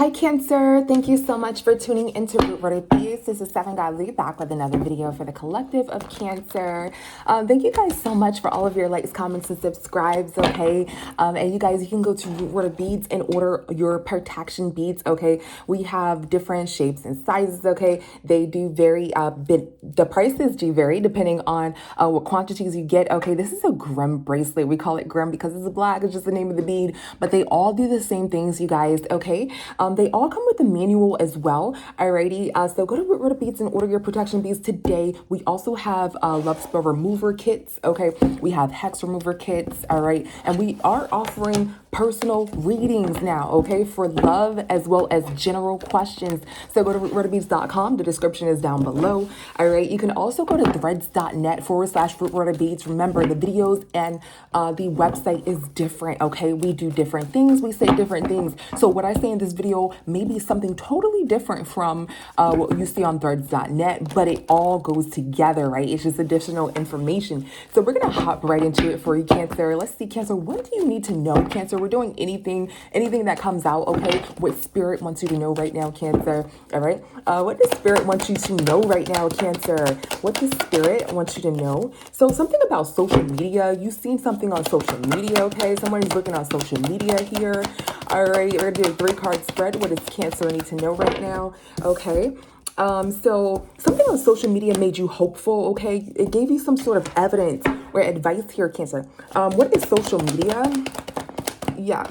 Hi Cancer, thank you so much for tuning into Root Rooted Peace. This is Seven Godly back with another video for the collective of Cancer. Thank you guys so much for all of your likes, comments, and subscribes, okay? And you guys, you can go to Root Rooted Beads and order your protection beads, okay? We have different shapes and sizes, okay? They do vary, the prices do vary depending on what quantities you get, okay? This is a Grimm bracelet. We call it Grimm because it's black, it's just the name of the bead, but they all do the same things, you guys, okay? They all come with a manual as well. Alrighty, so go to Root Rooted Beads and order your protection beads today. We also have love spell remover kits. Okay, we have hex remover kits. All right, and we are offering personal readings now. Okay, for love as well as general questions. So go to rootrooted.beads.com. The description is down below. All right, you can also go to threads.net/rootrooted. Remember, the videos and the website is different. Okay, we do different things. We say different things. So what I say in this video may be something totally different from what you see on threads.net, but it all goes together, right? It's just additional information. So we're going to hop right into it for you, Cancer. Let's see, Cancer, what do you need to know, Cancer? We're doing anything that comes out, okay? What Spirit wants you to know right now, Cancer, all right? What does Spirit want you to know right now, Cancer? What does Spirit want you to know? So something about social media. You've seen something on social media, okay? Somebody's looking on social media here. All right, we're gonna do a 3-card spread. What does Cancer need to know right now? Okay. So something on social media made you hopeful, okay? It gave you some sort of evidence or advice here, Cancer. What is social media? Yeah.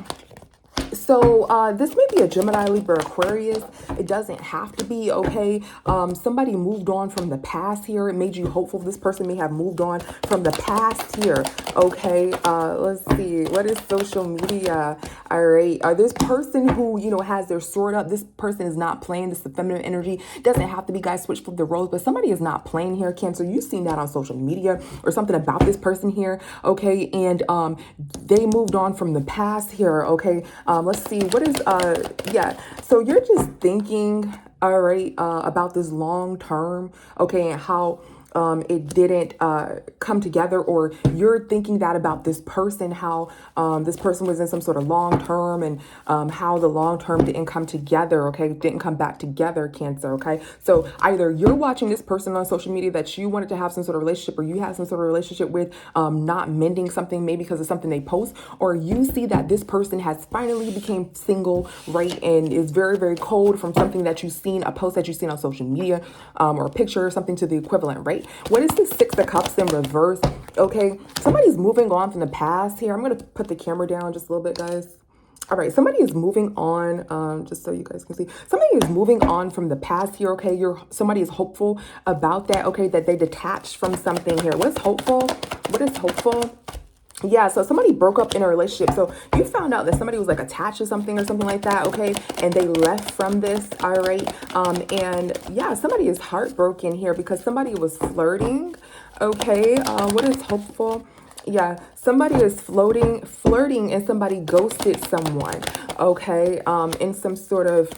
So this may be a Gemini, Libra, Aquarius. It doesn't have to be, okay? Somebody moved on from the past here. It made you hopeful. This person may have moved on from the past here, okay? Let's see. What is social media? All right. This person who, you know, has their sword up, this person is not playing. This is the feminine energy. Doesn't have to be, guys, switch flip the roles, but somebody is not playing here, Cancer. You've seen that on social media or something about this person here, okay? And they moved on from the past here, okay? Let's see, what is, yeah, so you're just thinking, all right, about this long term, okay, and how it didn't come together, or you're thinking that about this person, how this person was in some sort of long term, and how the long term didn't come together, okay, didn't come back together, Cancer, okay? So either you're watching this person on social media that you wanted to have some sort of relationship, or you have some sort of relationship with, not mending something, maybe because of something they post, or you see that this person has finally became single, right, and is very, very cold from something that you've seen, a post that you've seen on social media, or a picture or something to the equivalent, right? What is the 6 of Cups in reverse? Okay, somebody's moving on from the past here. I'm going to put the camera down just a little bit, guys. All right, somebody is moving on, just so you guys can see. Somebody is moving on from the past here, okay? Somebody is hopeful about that, okay? That they detached from something here. What's hopeful? What is hopeful? Yeah, so somebody broke up in a relationship. So you found out that somebody was like attached to something or something like that, okay? And they left from this, all right? And yeah, somebody is heartbroken here because somebody was flirting, okay? What is hopeful? Yeah, somebody is flirting and somebody ghosted someone, okay, in some sort of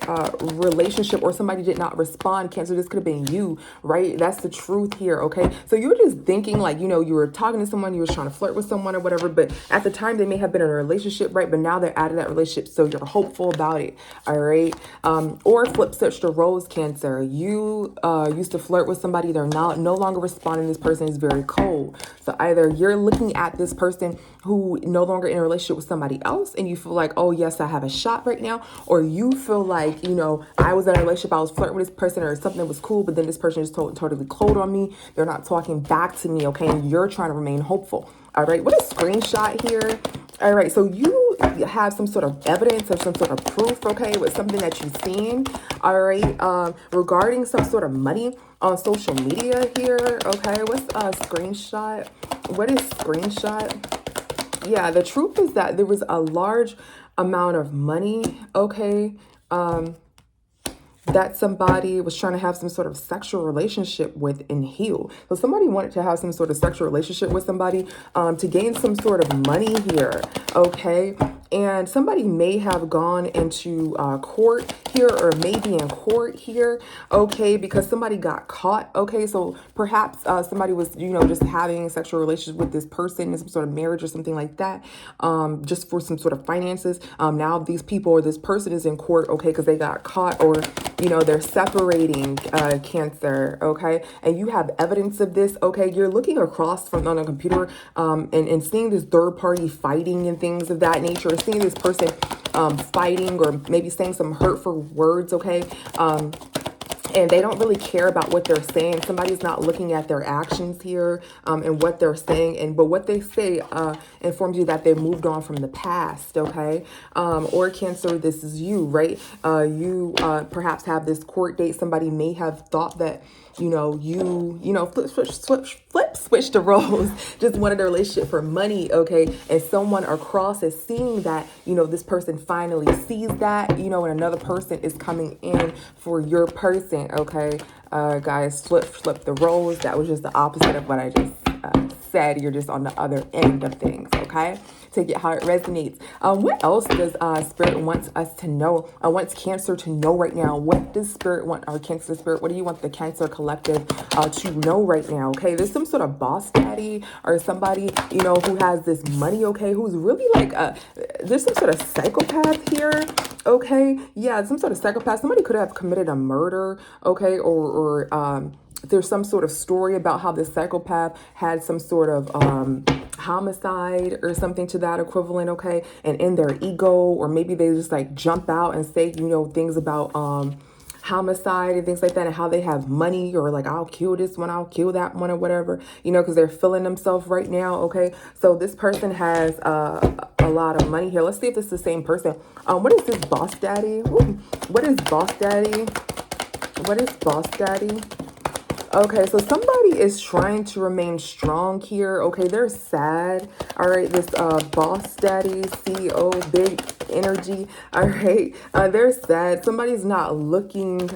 relationship, or somebody did not respond, Cancer. This could have been you, right? That's the truth here, okay? So you're just thinking like, you know, you were talking to someone, you were trying to flirt with someone or whatever, but at the time they may have been in a relationship, right? But now they're out of that relationship, so you're hopeful about it, all right? Or flip switch the roles, Cancer. You used to flirt with somebody, they're now no longer responding, this person is very cold. So either you're looking at this person who no longer in a relationship with somebody else and you feel like, oh yes, I have a shot right now, or you feel like, you know, I was in a relationship, I was flirting with this person or something was cool, but then this person is totally cold on me, they're not talking back to me, okay, and you're trying to remain hopeful. All right, what a screenshot here. All right, so you have some sort of evidence or some sort of proof, okay, with something that you've seen, all right, regarding some sort of money on social media here, okay? What's a screenshot? What is screenshot? Yeah, the truth is that there was a large amount of money, okay, that somebody was trying to have some sort of sexual relationship with and heal. So somebody wanted to have some sort of sexual relationship with somebody to gain some sort of money here, okay? And somebody may have gone into court here, or maybe in court here, okay, because somebody got caught, okay? So perhaps somebody was, you know, just having sexual relations with this person in some sort of marriage or something like that, just for some sort of finances. Now these people or this person is in court, okay, because they got caught, or, you know, they're separating, Cancer, okay? And you have evidence of this, okay? You're looking across from on a computer and seeing this third party fighting and things of that nature, seeing this person fighting or maybe saying some hurtful words, okay? And they don't really care about what they're saying. Somebody's not looking at their actions here and what they're saying. But what they say informs you that they moved on from the past, okay? Or Cancer, this is you, right? You perhaps have this court date. Somebody may have thought that, you know, flip switch the roles, just wanted a relationship for money, okay? And someone across is seeing that, you know, this person finally sees that, you know, and another person is coming in for your person, okay? Guys, flip the roles. That was just the opposite of what I just said. You're just on the other end of things, okay? Take it how it resonates. What else does Spirit wants us to know? Wants Cancer to know right now? What does Spirit want, our Cancer Spirit? What do you want the Cancer Collective to know right now? Okay, there's some sort of boss daddy or somebody, you know, who has this money, okay, who's really like, there's some sort of psychopath here, okay? Yeah, some sort of psychopath. Somebody could have committed a murder, okay, or there's some sort of story about how this psychopath had some sort of homicide or something to that equivalent, okay? And in their ego, or maybe they just like jump out and say, you know, things about homicide and things like that, and how they have money, or like, I'll kill this one, I'll kill that one, or whatever, you know, because they're feeling themselves right now, okay? So this person has a lot of money here. Let's see if this is the same person. What is this boss daddy? Ooh, what is boss daddy? What is boss daddy? Okay, so somebody is trying to remain strong here. Okay, they're sad. All right, this boss daddy, CEO, big energy. All right, they're sad. Somebody's not looking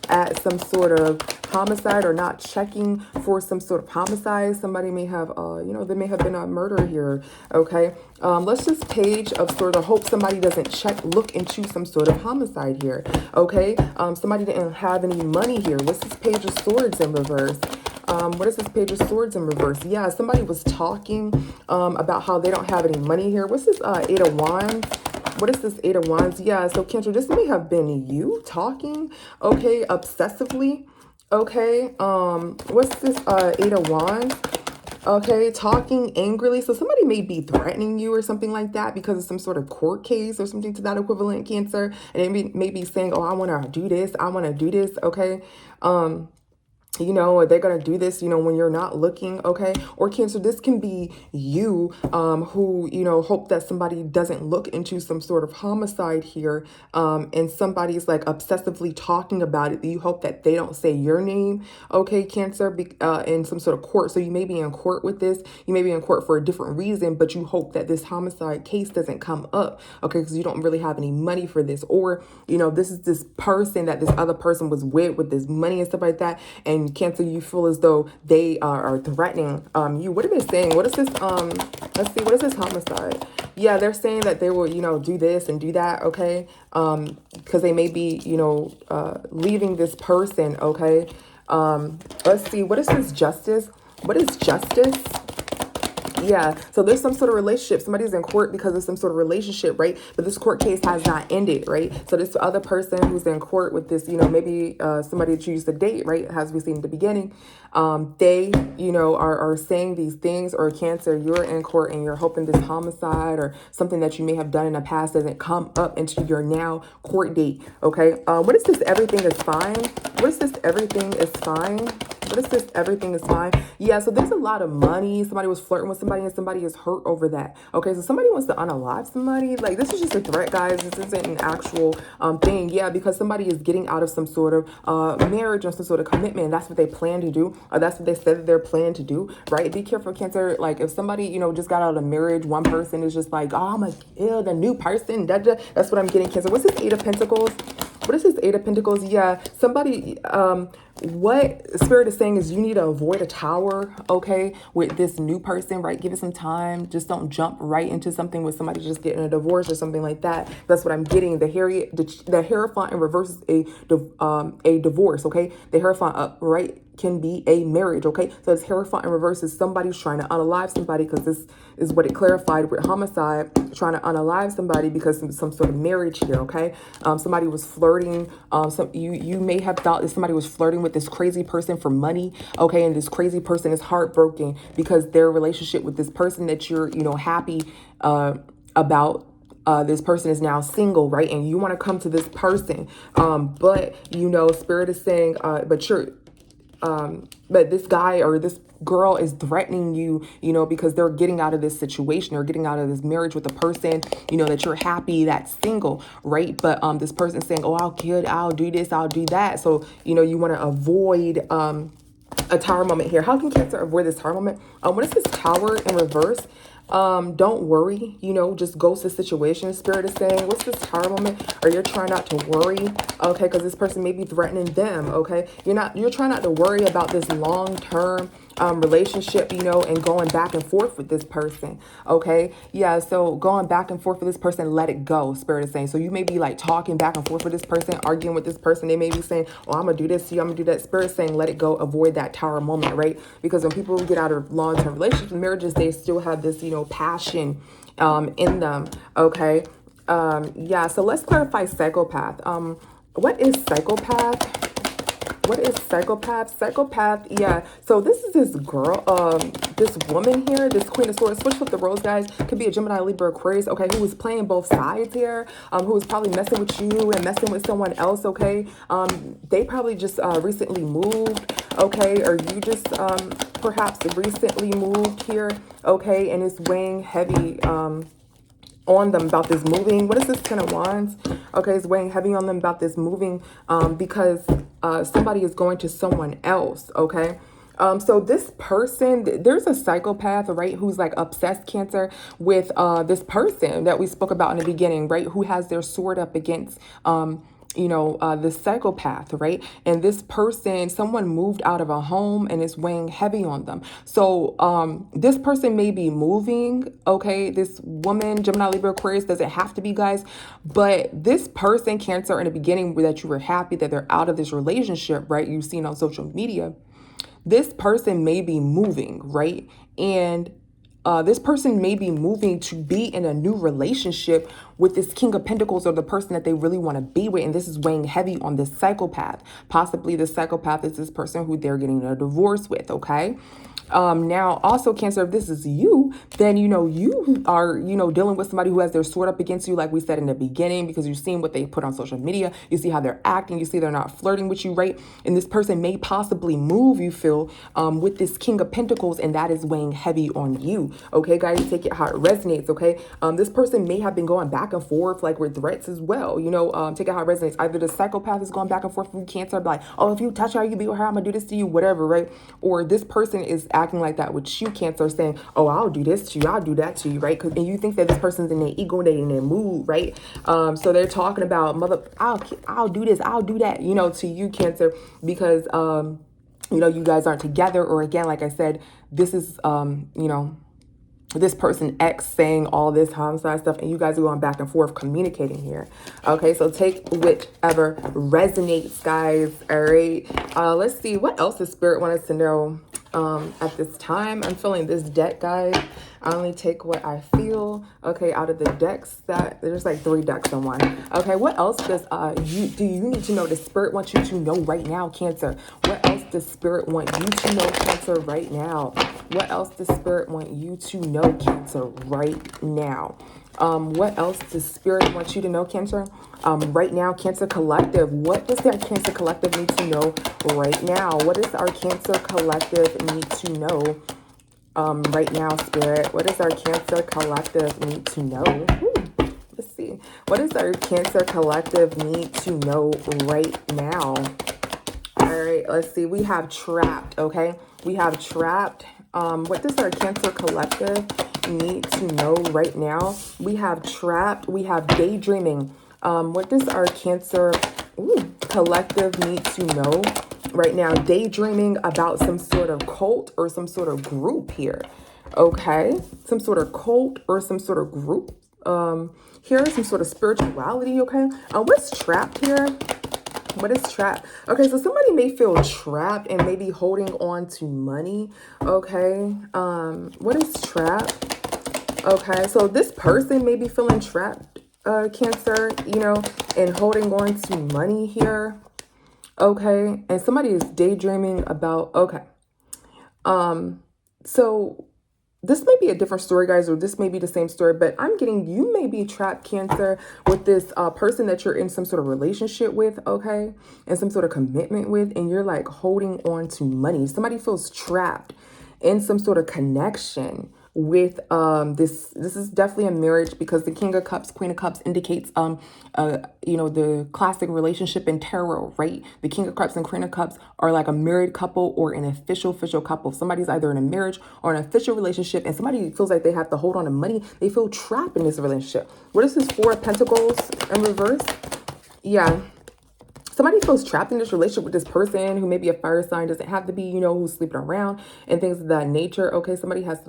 at some sort of homicide, or not checking for some sort of homicide. Somebody may have, you know, there may have been a murder here. Okay, let's just Page of Swords. I hope somebody doesn't look into some sort of homicide here. Okay, somebody didn't have any money here. What's this Page of Swords in reverse? What is this Page of Swords in reverse? Yeah, somebody was talking about how they don't have any money here. What's this Eight of Wands? What is this Eight of Wands? Yeah, so Cancer, this may have been you talking, okay, obsessively. Okay, what's this Eight of Wands? Okay, talking angrily. So somebody may be threatening you or something like that because of some sort of court case or something to that equivalent, Cancer. And they may be saying, oh, I want to do this, I want to do this, okay? You know, they're going to do this, you know, when you're not looking, okay? Or Cancer, this can be you who, you know, hope that somebody doesn't look into some sort of homicide here, and somebody's like obsessively talking about it. You hope that they don't say your name, okay, Cancer, in some sort of court. So you may be in court with this. You may be in court for a different reason, but you hope that this homicide case doesn't come up, okay, because you don't really have any money for this. Or, you know, this is this person that this other person was with this money and stuff like that, and Cancer, you feel as though they are threatening you. What are they saying? What is this? Let's see. What is this homicide? Yeah, they're saying that they will, you know, do this and do that. Okay, because they may be, you know, leaving this person. Okay. Let's see. What is this Justice? What is Justice? Yeah, so there's some sort of relationship. Somebody's in court because of some sort of relationship, right? But this court case has not ended, right? So this other person who's in court with this, you know, maybe somebody that you used to date, right? As we seen in the beginning, they, you know, are saying these things. Or Cancer, you're in court and you're hoping this homicide or something that you may have done in the past doesn't come up into your now court date, okay? What is this? Everything is fine. What is this? Everything is fine. What is this? Everything is fine. Yeah, so there's a lot of money. Somebody was flirting with somebody and somebody is hurt over that. Okay, so somebody wants to unalive somebody. Like, this is just a threat, guys. This isn't an actual thing. Yeah, because somebody is getting out of some sort of marriage or some sort of commitment. That's what they plan to do. Or that's what they said that they're planning to do, right? Be careful, Cancer. Like, if somebody, you know, just got out of marriage, one person is just like, oh, I'm going to kill the new person. That's what I'm getting, Cancer. What's this Eight of Pentacles? What is this Eight of Pentacles? Yeah, somebody, what Spirit is saying is you need to avoid a tower, okay, with this new person, right? Give it some time. Just don't jump right into something with somebody just getting a divorce or something like that. That's what I'm getting. The Hierophant in reverse is a divorce, okay? The Hierophant upright can be a marriage, okay? So it's Hierophant in reverse is somebody's trying to unalive somebody, because this is what it clarified with homicide, trying to unalive somebody because of some sort of marriage here, okay? Somebody was flirting. You may have thought that somebody was flirting with this crazy person for money, okay? And this crazy person is heartbroken because their relationship with this person that you're, happy about, this person is now single, right? And you want to come to this person, but Spirit is saying, but this guy or this girl is threatening you, because they're getting out of this situation or getting out of this marriage with a person, that you're happy that's single, right? But this person saying, oh, I'll do this, I'll do that. So, you want to avoid a tower moment here. How can Cancer avoid this tower moment? What is this Tower in reverse? Don't worry, just ghost the situation. Spirit is saying, what's this tower moment? Or you're trying not to worry, okay? Because this person may be threatening them, okay? You're trying not to worry about this long-term relationship, and going back and forth with this person, okay? Yeah, so going back and forth with this person, let it go, Spirit is saying. So you may be like talking back and forth with this person, arguing with this person. They may be saying, oh, I'm gonna do this to you, I'm gonna do that. Spirit is saying, let it go, avoid that tower moment, right? Because when people get out of long-term relationships and marriages, they still have this, passion in them, okay? Yeah, so let's clarify psychopath. What is psychopath? What is psychopath? Psychopath, yeah. So this is this girl, this woman here, this Queen of Swords. Switch with the roles, guys. Could be a Gemini, Libra, Aquarius, okay, who is playing both sides here, who is probably messing with you and messing with someone else, okay? They probably just recently moved, okay, or you just perhaps recently moved here, okay, and it's weighing heavy on them about this moving. What is this Ten of Wands? Okay, it's weighing heavy on them about this moving because somebody is going to someone else, okay? So this person, there's a psychopath, right, who's like obsessed, Cancer, with this person that we spoke about in the beginning, right, who has their sword up against the psychopath, right? And this person, someone moved out of a home and it's weighing heavy on them. So this person may be moving, okay? This woman, Gemini, Libra, Aquarius, doesn't have to be, guys. But this person, Cancer, in the beginning that you were happy that they're out of this relationship, right? You've seen on social media. This person may be moving, right? And this person may be moving to be in a new relationship with this King of Pentacles or the person that they really want to be with. And this is weighing heavy on this psychopath. Possibly the psychopath is this person who they're getting a divorce with, okay? Now, also, Cancer, if this is you, then, you are, dealing with somebody who has their sword up against you, like we said in the beginning, because you've seen what they put on social media. You see how they're acting. You see they're not flirting with you, right? And this person may possibly move, you feel, with this King of Pentacles, and that is weighing heavy on you. Okay, guys, take it how it resonates, okay? This person may have been going back and forth, like with threats as well, take it how it resonates. Either the psychopath is going back and forth with Cancer, like, oh, if you touch her, you be with her, I'm gonna do this to you, whatever, right? Or this person is acting like that with you, Cancer, saying, oh, I'll do this to you, I'll do that to you, right? And you think that this person's in their ego, they in their mood, right? So they're talking about, I'll do this, I'll do that, to you, Cancer, because you guys aren't together. Or again, like I said, this is this person X saying all this homicide stuff, and you guys are going back and forth communicating here. Okay, so take whichever resonates, guys. All right, let's see what else the Spirit wants us to know at this time. I'm feeling this deck, guys. I only take what I feel, okay, out of the decks. That there's like 3 decks in one. Okay, what else does do you need to know? The Spirit wants you to know right now, Cancer. What else does Spirit want you to know, Cancer, right now? What else does Spirit want you to know, Cancer, right now? What else does Spirit want you to know, Cancer? Right now, Cancer Collective. What does our Cancer Collective need to know right now? What does our Cancer Collective need to know right now, Spirit? What does our Cancer Collective need to know? Ooh, let's see. What does our Cancer Collective need to know right now? All right, let's see. We have Trapped, okay? We have Trapped. What does our Cancer Collective need to know right now? We have Trapped. We have Daydreaming. What does our Cancer Ooh, collective needs to know right now, daydreaming about some sort of cult or some sort of group here. Okay, some sort of cult or some sort of group. Here, some sort of spirituality. Okay, what's trapped here? What is trapped? Okay, so somebody may feel trapped and maybe holding on to money. Okay, what is trapped? Okay, so this person may be feeling trapped, Cancer, you know, and holding on to money here. Okay, and somebody is daydreaming about, okay. So this may be a different story, guys, or this may be the same story, but I'm getting, you may be trapped, Cancer, with this person that you're in some sort of relationship with, okay, and some sort of commitment with, and you're like holding on to money. Somebody feels trapped in some sort of connection with this is definitely a marriage, because the King of Cups, Queen of Cups indicates you know, the classic relationship in tarot, right? The King of Cups and Queen of Cups are like a married couple or an official couple. Somebody's either in a marriage or an official relationship, and somebody feels like they have to hold on to money. They feel trapped in this relationship. What is this Four of Pentacles in reverse? Yeah. Somebody feels trapped in this relationship with this person who may be a fire sign, doesn't have to be, you know, who's sleeping around and things of that nature. Okay, somebody has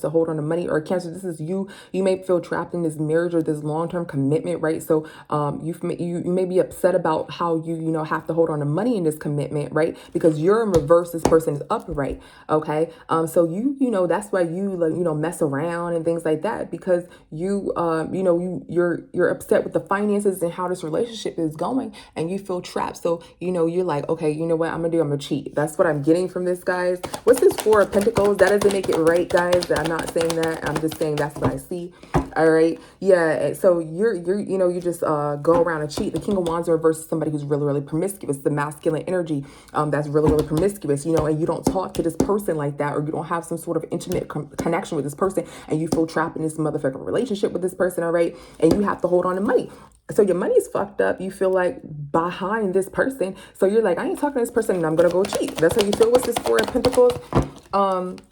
to hold on to money. Or Cancer, this is you. You may feel trapped in this marriage or this long-term commitment, right? So you may be upset about how you know, have to hold on to money in this commitment, right? Because you're in reverse, this person is upright. Okay, so you know, that's why you, like, you know, mess around and things like that, because you you know, you're upset with the finances and how this relationship is going, and you feel trapped. So, you know, you're like, okay, you know what I'm gonna do? I'm gonna cheat. That's what I'm getting from this, guys. What's this Four of Pentacles? That doesn't make it right, guys. I'm not saying that. I'm just saying that's what I see. All right. Yeah. So you're you know, you just go around and cheat. The King of Wands in reverse is somebody who's really, really promiscuous. The masculine energy that's really, really promiscuous, you know, and you don't talk to this person like that, or you don't have some sort of intimate connection with this person, and you feel trapped in this motherfucking relationship with this person. All right. And you have to hold on to money. So your money's fucked up. You feel like behind this person. So you're like, I ain't talking to this person and I'm going to go cheat. That's how you feel with this Four of Pentacles.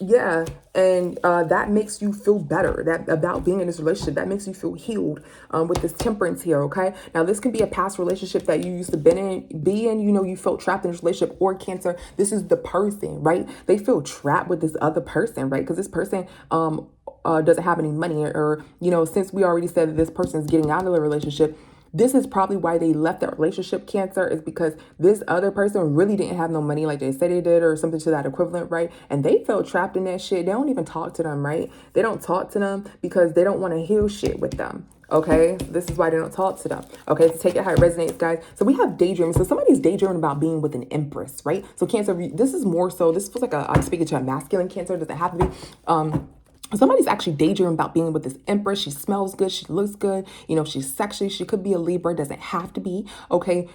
Yeah. And that makes you feel better that about being in this relationship. That makes you feel healed with this Temperance here. Okay. Now this can be a past relationship that you used to be in, you know, you felt trapped in this relationship. Or Cancer, this is the person, right? They feel trapped with this other person, right? Because this person, doesn't have any money, or, you know, since we already said that this person is getting out of the relationship, this is probably why they left that relationship, Cancer, is because this other person really didn't have no money like they said they did, or something to that equivalent, right? And they felt trapped in that shit. They don't even talk to them, right? They don't talk to them because they don't want to heal shit with them. Okay, this is why they don't talk to them. Okay, so take it how it resonates, guys. So we have daydreaming. So somebody's daydreaming about being with an Empress, right? So Cancer, this is more so, this feels like I'm speaking to a masculine Cancer. It doesn't have to be. Somebody's actually daydreaming about being with this Empress. She smells good. She looks good. You know, she's sexy. She could be a Libra. Doesn't have to be. Okay.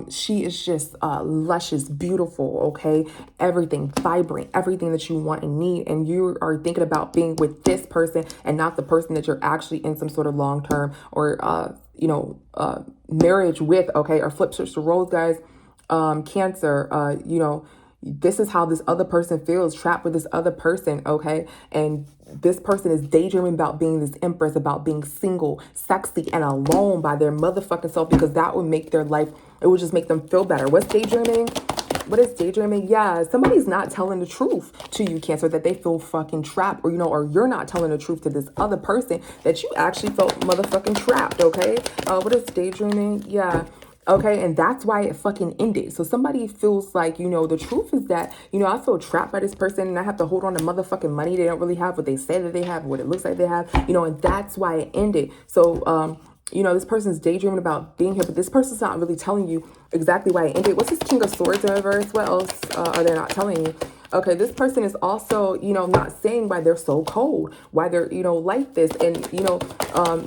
She is just luscious, beautiful. Okay. Everything vibrant, everything that you want and need. And you are thinking about being with this person and not the person that you're actually in some sort of long-term or, you know, marriage with. Okay. Or flip switch the roles, guys. Cancer, you know, this is how this other person feels, trapped with this other person, okay? And this person is daydreaming about being this Empress, about being single, sexy, and alone by their motherfucking self, because that would make their life, it would just make them feel better. What's daydreaming? What is daydreaming? Yeah, somebody's not telling the truth to you, Cancer, that they feel fucking trapped, or, you know, or you're not telling the truth to this other person that you actually felt motherfucking trapped, okay? What is daydreaming? Yeah. Okay, and that's why it fucking ended. So somebody feels like, you know, the truth is that, you know, I feel trapped by this person and I have to hold on to motherfucking money. They don't really have what they say that they have, what it looks like they have, you know, and that's why it ended. So, you know, this person's daydreaming about being here, but this person's not really telling you exactly why it ended. What's this King of Swords in reverse? What else are they not telling you? Okay, this person is also, you know, not saying why they're so cold, why they're, you know, like this. And, you know,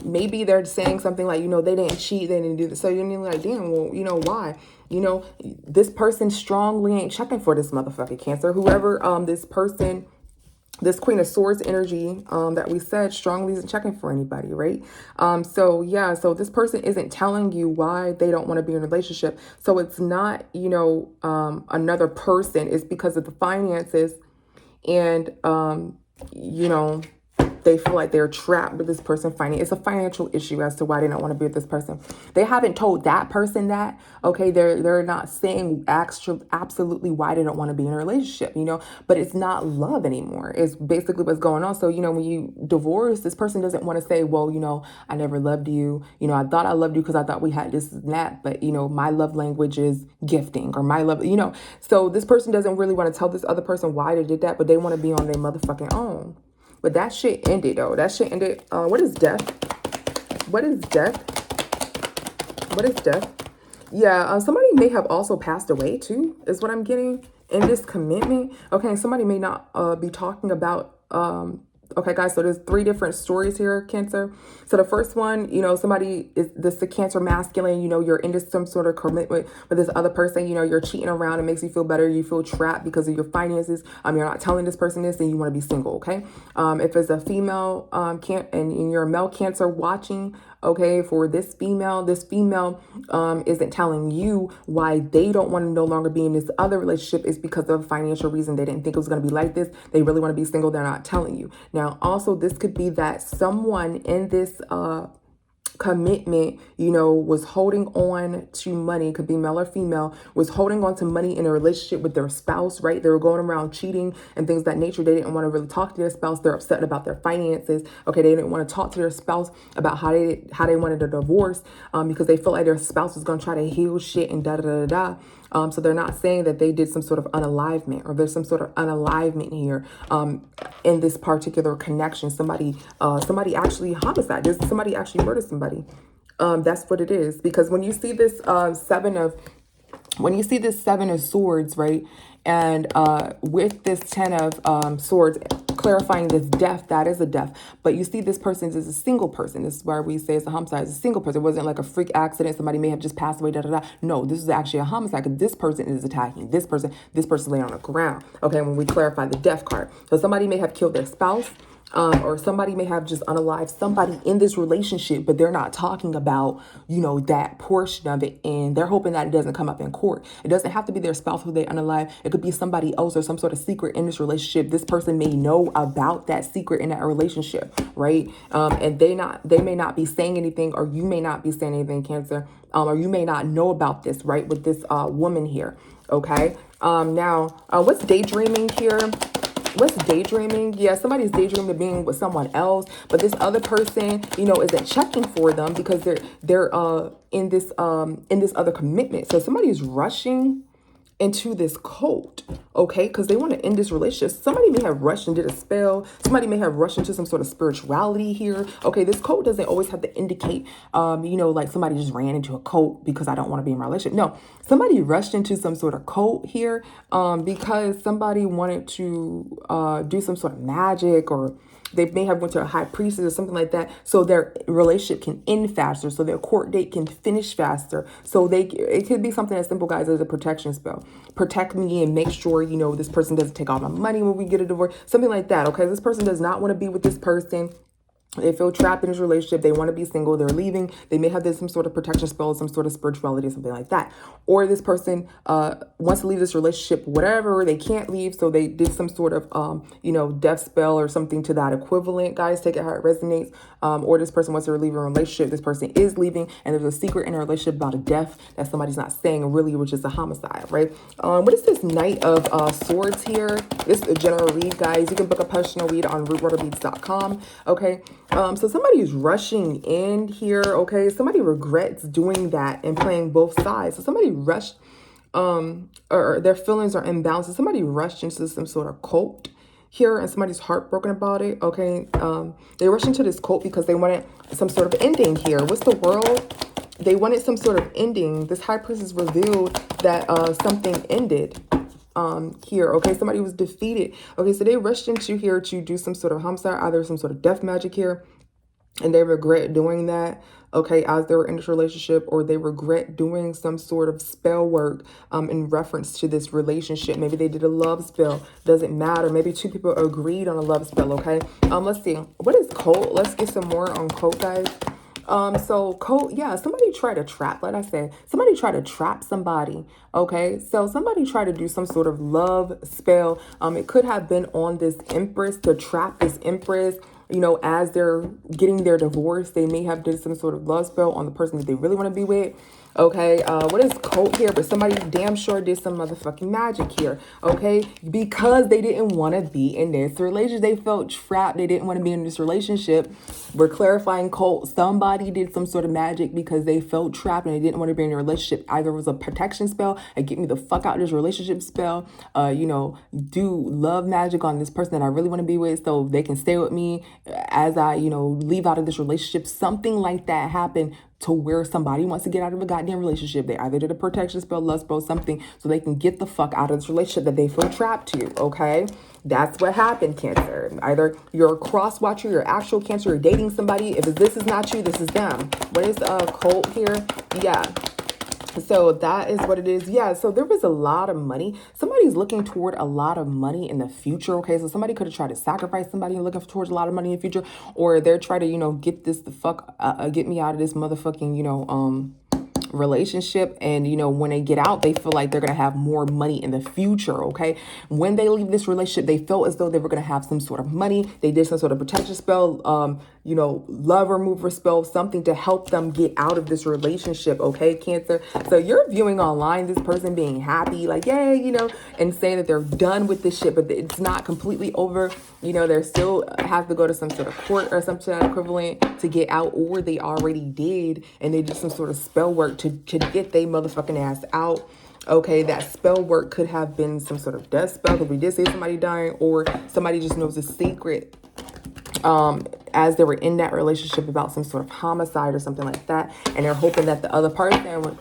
maybe they're saying something like, you know, they didn't cheat, they didn't do this. So you're like, damn, well, you know, why? You know, this person strongly ain't checking for this motherfucking Cancer. Whoever this person, this Queen of Swords energy that we said strongly isn't checking for anybody, right? So yeah, so this person isn't telling you why they don't want to be in a relationship. So it's not, you know, another person. It's because of the finances and, you know, they feel like they're trapped with this person. It's a financial issue as to why they don't want to be with this person. They haven't told that person that, okay? They're not saying absolutely why they don't want to be in a relationship, you know, but it's not love anymore. It's basically what's going on. So, you know, when you divorce, this person doesn't want to say, well, you know, I never loved you. You know, I thought I loved you because I thought we had this and that, but, you know, my love language is gifting, or my love, you know. So this person doesn't really want to tell this other person why they did that, but they want to be on their motherfucking own. But that shit ended, though. That shit ended. What is death? What is death? What is death? Yeah, somebody may have also passed away too, is what I'm getting in this commitment. Okay, somebody may not be talking about okay, guys, so there's 3 different stories here, Cancer. So the first one, you know, somebody is the Cancer masculine, you know, you're into some sort of commitment with this other person, you know, you're cheating around. It makes you feel better. You feel trapped because of your finances. You're not telling this person this, and you want to be single, okay? If it's a female and you're a male Cancer watching, okay, for this female isn't telling you why they don't want to no longer be in this other relationship is because of a financial reason. They didn't think it was going to be like this. They really want to be single. They're not telling you. Now, also, this could be that someone in this commitment, you know, was holding on to money, could be male or female, was holding on to money in a relationship with their spouse, right? They were going around cheating and things of that nature. They didn't want to really talk to their spouse. They're upset about their finances. Okay, they didn't want to talk to their spouse about how they wanted a divorce because they felt like their spouse was going to try to heal shit and da da da da. So they're not saying that they did some sort of unalivement, or there's some sort of unalivement here in this particular connection. Somebody actually homicide. There's somebody actually murdered somebody. That's what it is. Because when you see this seven of swords, right, and with this 10 of swords, clarifying this death, that is a death. But you see this person is a single person. This is why we say it's a homicide. It's a single person. It wasn't like a freak accident. Somebody may have just passed away, da da da. No, this is actually a homicide because this person is attacking this person. This person laying on the ground. Okay, when we clarify the death card. So somebody may have killed their spouse. Or somebody may have just unalived somebody in this relationship, but they're not talking about, you know, that portion of it. And they're hoping that it doesn't come up in court. It doesn't have to be their spouse who they unalive. It could be somebody else or some sort of secret in this relationship. This person may know about that secret in that relationship, right? And they may not be saying anything, or you may not be saying anything, Cancer. Or you may not know about this, right? With this woman here, okay? Now, what's daydreaming here? What's daydreaming? Yeah, somebody's daydreaming of being with someone else, but this other person, you know, isn't checking for them because they're in this other commitment. So somebody's rushing into this cult, okay, because they want to end this relationship. Somebody may have rushed and did a spell. Somebody may have rushed into some sort of spirituality here. Okay, this cult doesn't always have to indicate, you know, like somebody just ran into a cult because I don't want to be in my relationship. No, somebody rushed into some sort of cult here because somebody wanted to do some sort of magic, or they may have went to a high priestess or something like that, so their relationship can end faster, so their court date can finish faster. So it could be something as simple, guys, as a protection spell. Protect me and make sure, you know, this person doesn't take all my money when we get a divorce, something like that. Okay, this person does not want to be with this person. They feel trapped in this relationship. They want to be single. They're leaving. They may have some sort of protection spell, some sort of spirituality or something like that. Or this person wants to leave this relationship, whatever. They can't leave. So they did some sort of, you know, death spell or something to that equivalent. Guys, take it how it resonates. Or this person wants to leave a relationship. This person is leaving. And there's a secret in a relationship about a death that somebody's not saying, really, which is a homicide, right? What is this Knight of Swords here? This is a general read, guys. You can book a personal read on rootwaterbeads.com. Okay. So somebody is rushing in here, okay? Somebody regrets doing that and playing both sides. So somebody rushed, or their feelings are imbalanced. So somebody rushed into some sort of cult here and somebody's heartbroken about it, okay? They rushed into this cult because they wanted some sort of ending here. What's the world? They wanted some sort of ending. This high priestess revealed that something ended. Here, okay, somebody was defeated. Okay, so they rushed into here to do some sort of homicide, either some sort of death magic here, and they regret doing that, okay, as they were in this relationship, or they regret doing some sort of spell work in reference to this relationship. Maybe they did a love spell, doesn't matter. Maybe two people agreed on a love spell, okay? Let's see, what is cult? Let's get some more on cult, guys. So cult, yeah, somebody tried to trap, like I said, somebody tried to trap somebody, okay? So somebody tried to do some sort of love spell. It could have been on this empress, to trap this empress. you know, as they're getting their divorce, they may have did some sort of love spell on the person that they really want to be with. Okay, what is cold here? But somebody damn sure did some motherfucking magic here. Okay, because they didn't want to be in this relationship. They felt trapped. They didn't want to be in this relationship. We're clarifying cold. Somebody did some sort of magic because they felt trapped and they didn't want to be in a relationship. Either it was a protection spell, a get me the fuck out of this relationship spell, you know, do love magic on this person that I really want to be with so they can stay with me as I, you know, leave out of this relationship. Something like that happened to where somebody wants to get out of a goddamn relationship. They either did a protection spell, lust spell, something, so they can get the fuck out of this relationship that they feel trapped to, okay? That's what happened, Cancer. Either you're a cross watcher, you're actual Cancer, you're dating somebody. If this is not you, this is them. What is cold here? Yeah. So that is what it is. Yeah. So there was a lot of money. Somebody's looking toward a lot of money in the future. Okay. So somebody could have tried to sacrifice somebody and looking towards a lot of money in the future, or they're trying to, you know, get this the fuck, get me out of this motherfucking, you know, relationship. And you know, when they get out, they feel like they're gonna have more money in the future. Okay, when they leave this relationship, they felt as though they were gonna have some sort of money. They did some sort of protection spell, you know, love remover spell, something to help them get out of this relationship. Okay, Cancer. So you're viewing online this person being happy, like, yay, you know, and saying that they're done with this shit, but it's not completely over. You know, they're still have to go to some sort of court or some sort of equivalent to get out, or they already did and they did some sort of spell work to get they motherfucking ass out. Okay, that spell work could have been some sort of death spell, because we did say somebody dying, or somebody just knows a secret as they were in that relationship about some sort of homicide or something like that, and they're hoping that the other person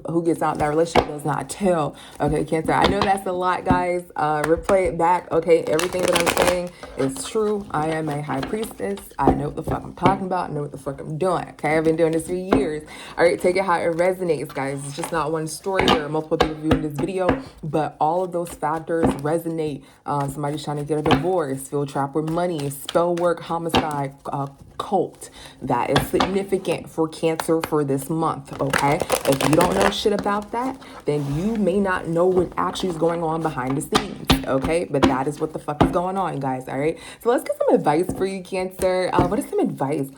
who gets out of that relationship does not tell. Okay, Cancer, I know that's a lot, guys. Replay it back. Okay, everything that I'm saying is true. I am a high priestess. I know what the fuck I'm talking about. I know what the fuck I'm doing. Okay, I've been doing this for years. All right, take it how it resonates, guys. It's just not one story. There are multiple people viewing this video, but all of those factors resonate. Somebody's trying to get a divorce, feel trapped with money, spell work, homicide, cult. That is significant for Cancer for this month. Okay, if you don't know shit about that, then you may not know what actually is going on behind the scenes. Okay, but that is what the fuck is going on, guys. All right, so let's get some advice for you, Cancer. What is some advice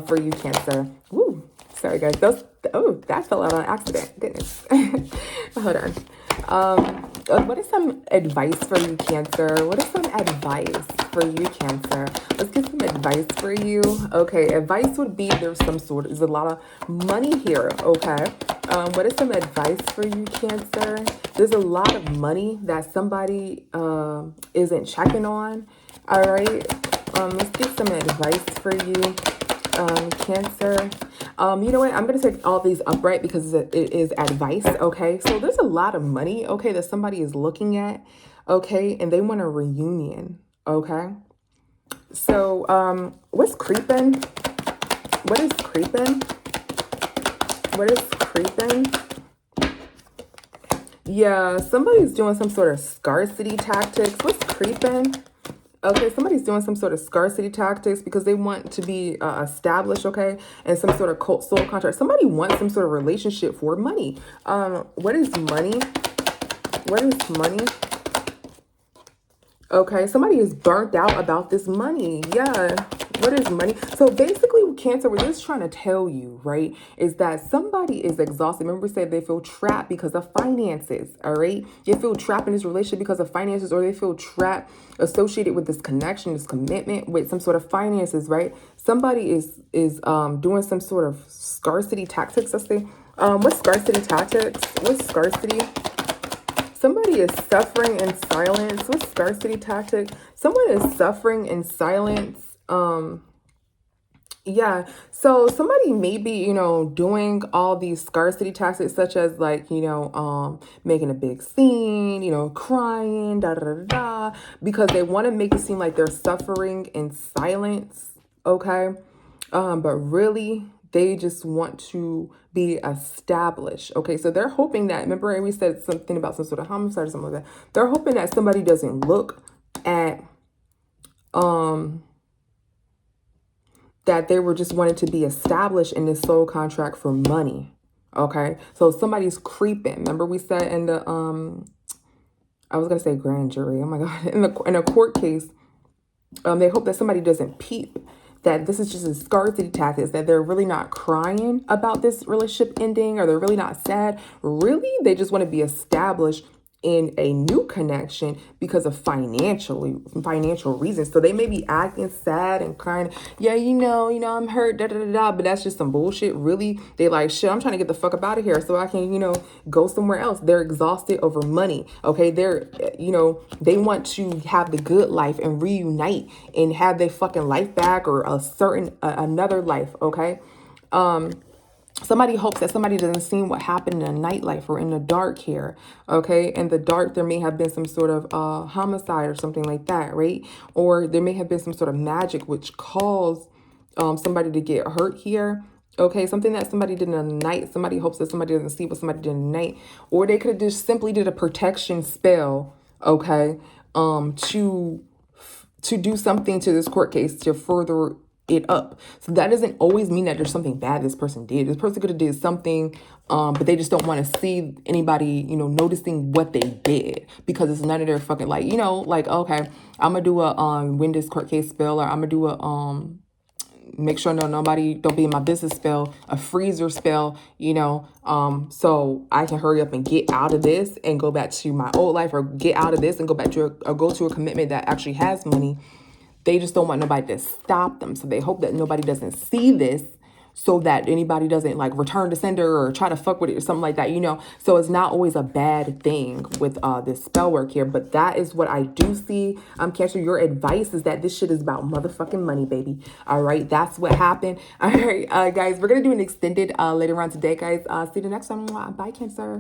for you, Cancer? Woo, sorry, guys. That fell out on accident. Goodness. Hold on. What is some advice for you, Cancer? What is some advice for you, Cancer? Let's get some advice for you. Okay, advice would be there's a lot of money here. Okay. What is some advice for you, Cancer? There's a lot of money that somebody isn't checking on. All right. Let's get some advice for you, Cancer. You know what? I'm going to take all these upright because it is advice. Okay. So there's a lot of money. Okay. That somebody is looking at. Okay. And they want a reunion. Okay. So, what's creeping? What is creeping? What is creeping? Yeah. Somebody's doing some sort of scarcity tactics. What's creeping? Okay, somebody's doing some sort of scarcity tactics because they want to be established, okay, and some sort of cult soul contract. Somebody wants some sort of relationship for money. What is money? What is money? Okay, somebody is burnt out about this money. Yeah. What is money? So basically, Cancer, what it's trying to tell you, right, is that somebody is exhausted. Remember we said they feel trapped because of finances, all right? They feel trapped in this relationship because of finances, or they feel trapped associated with this connection, this commitment with some sort of finances, right? Somebody is doing some sort of scarcity tactics, let's say. What's scarcity tactics? What's scarcity? Somebody is suffering in silence. What's scarcity tactic? Someone is suffering in silence. Yeah. So somebody may be, you know, doing all these scarcity tactics, such as like, you know, making a big scene, you know, crying, da da da da, because they want to make it seem like they're suffering in silence. Okay. But really, they just want to be established. Okay, so they're hoping that, remember we said something about some sort of homicide or something like that. They're hoping that somebody doesn't look at that they were just wanting to be established in this soul contract for money. Okay, so somebody's creeping. Remember we said in the I was gonna say grand jury. Oh my god, in a court case. They hope that somebody doesn't peep that this is just a scarcity tactics, that they're really not crying about this relationship ending, or they're really not sad. Really, they just want to be established in a new connection because of financial reasons. So they may be acting sad and crying, yeah, I'm hurt, da da da da, but that's just some bullshit. Really, they like, shit, I'm trying to get the fuck up out of here so I can, go somewhere else. They're exhausted over money. Okay, they want to have the good life and reunite and have their fucking life back, or another life. Okay. Somebody hopes that somebody doesn't see what happened in the nightlife or in the dark here. Okay. In the dark, there may have been some sort of homicide or something like that, right? Or there may have been some sort of magic which caused somebody to get hurt here. Okay, something that somebody did in the night. Somebody hopes that somebody doesn't see what somebody did in the night. Or they could have just simply did a protection spell, okay, to do something to this court case to further it up. So that doesn't always mean that there's something bad this person did. This person could have did something, but they just don't want to see anybody, noticing what they did, because it's none of their fucking, like, okay, I'm gonna do a win this court case spell, or I'm gonna do a make sure nobody don't be in my business spell, a freezer spell, so I can hurry up and get out of this and go back to my old life, or get out of this and go back to or go to a commitment that actually has money. They just don't want nobody to stop them. So they hope that nobody doesn't see this, so that anybody doesn't like return to sender or try to fuck with it or something like that, So it's not always a bad thing with this spell work here. But that is what I do see. Cancer, your advice is that this shit is about motherfucking money, baby. All right. That's what happened. All right, guys, we're going to do an extended later on today, guys. See you the next time. Bye, Cancer.